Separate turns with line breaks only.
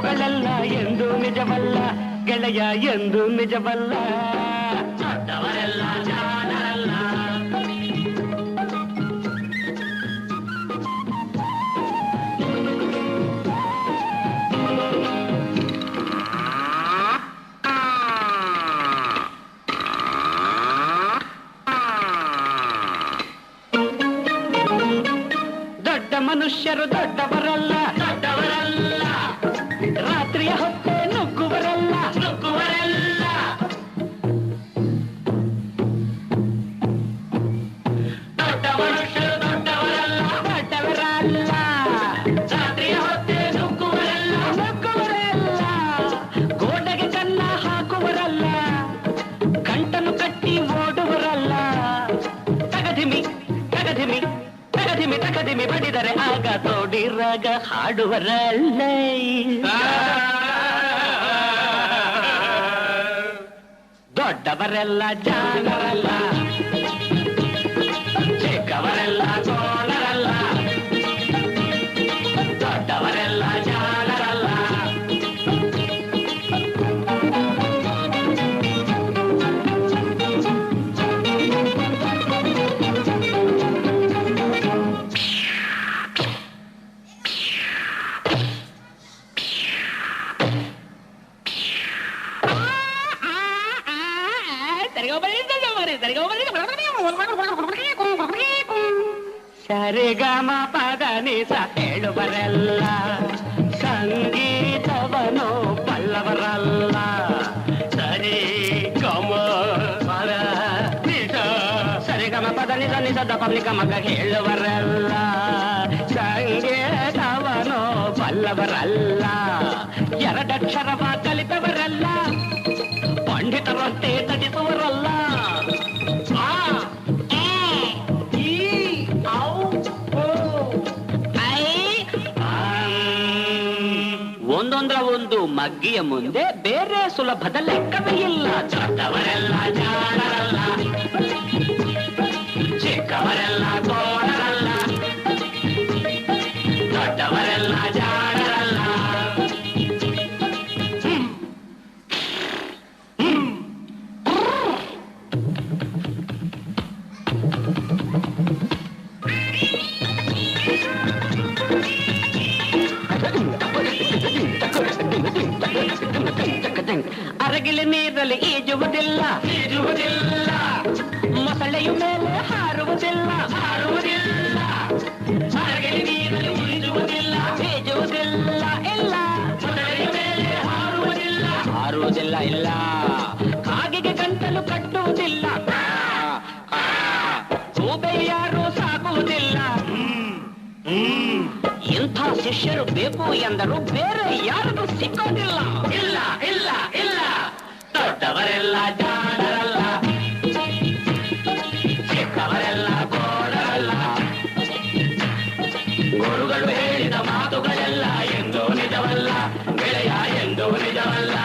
ಮಾತುಗಳೆಲ್ಲ ಎಂದು ನಿಜವಲ್ಲ ಗೆಳೆಯ ಎಂದು ನಿಜವಲ್ಲ. ದೊಡ್ಡವರೆಲ್ಲ ಜಾಣರಲ್ಲ. ದೊಡ್ಡ ಮನುಷ್ಯರು ದೊಡ್ಡವರಲ್ಲ ದೊಡ್ಡವರಲ್ಲ. ರಾತ್ರಿಯ ಹೊತ್ತೆ ನುಗ್ಗುವರಲ್ಲ ನುಗ್ಗುವರಲ್ಲ. ದೊಡ್ಡ ಮನುಷ್ಯರು ದೊಡ್ಡವರಲ್ಲ ದೊಡ್ಡವರಲ್ಲ. ರಾತ್ರಿಯ ಹೊತ್ತೆ ನುಗ್ಗುವರಲ್ಲ ನುಗ್ಗುವರಲ್ಲ. ಗೋಡೆಗೆ ಕನ್ನ ಹಾಕುವರಲ್ಲ. ಗಂಟನ್ನು ಕಟ್ಟಿ ಓಡುವರಲ್ಲ. ತಗಧಿಮಿ ತಗಧಿಮಿ ತಗಧಿಮಿ ತಗಧಿಮಿ ಬಡಿದರೆ ಆಗ ತೋಡಿರಾಗ ಹಾಡುವರಲ್ಲ. ದೊಡ್ಡವರೆಲ್ಲ ಜಾಣರಲ್ಲ. ಚಿಕ್ಕವರೆಲ್ಲ ಸೋಣರಲ್ಲ. ದೊಡ್ಡವರೆಲ್ಲ ಜಾಣರಲ್ಲ. ಸರಿಗಮ ಪದ ನಿಸ ಹೇಳುವರೆಲ್ಲ. ಸಂಗೀತವನು ಪಲ್ಲವರಲ್ಲ. ಸರಿ ಗಮ ಪದ ನಿಸ ಸರಿಗಮ ಪದ ನಿಸ ನಿಸದ ಪಬ್ಲಿಕ ಮಗ ಹೇಳುವರಲ್ಲ. ಸಂಗೀತವನು ಪಲ್ಲವರಲ್ಲ. ಎರಡಕ್ಷರವ ಕಲಿತವರಲ್ಲ. ಪಂಡಿತರಂತೆ ತಟಿಸುವರಲ್ಲ. ಒಂದೊಂದರ ಒಂದು ಮಗ್ಗಿಯ ಮುಂದೆ ಬೇರೆ ಸುಲಭದ ಲೆಕ್ಕವೇ ಇಲ್ಲ. ದೊಡ್ಡವರೆಲ್ಲ ಜಾಣರಲ್ಲ. ಚಿಕ್ಕವರೆಲ್ಲ ಕೋಣರಲ್ಲ. ದೊಡ್ಡವರೆಲ್ಲ ಜಾಣರಲ್ಲ. ಅರಗಿಲಿ ನೀರಲ್ಲಿ ಈಜುವುದಿಲ್ಲ ಈಜುವುದಿಲ್ಲ. ಮೊಸಳೆಯು ಮೇಲೆ ಹಾರುವುದಿಲ್ಲ ಹಾರುವುದಿಲ್ಲ. ಅರಗಿಲಿ ನೀರಲ್ಲಿ ಈಜುವುದಿಲ್ಲ ಈಜುವುದಿಲ್ಲ ಇಲ್ಲ. ಮೊಸಳೆಯ ಮೇಲೆ ಹಾರುವುದಿಲ್ಲ ಹಾರುವುದಿಲ್ಲ ಇಲ್ಲ. ಕಾಗೆಗೆ ಗಂಟಲು ಕಟ್ಟುವುದಿಲ್ಲ. ಸೂಬೆ ಯಾರು ಸಾಕುವುದಿಲ್ಲ. ಇಂಥ ಶಿಷ್ಯರು ಬೇಕು ಎಂದರು ಬೇರೆ ಯಾರಿಗೂ ಸಿಕ್ಕೋದಿಲ್ಲ. ಇಲ್ಲ ಇಲ್ಲ ಇಲ್ಲ. ದೊಡ್ಡವರೆಲ್ಲ ಜಾಣರಲ್ಲ. ಚಿಕ್ಕವರೆಲ್ಲ ಕೋಣರಲ್ಲ. ಗುರುಗಳು ಹೇಳಿದ ಮಾತುಗಳೆಲ್ಲ ಎಂದು ನಿಜವಲ್ಲ ಗೆಳೆಯ ಎಂದು ನಿಜವಲ್ಲ.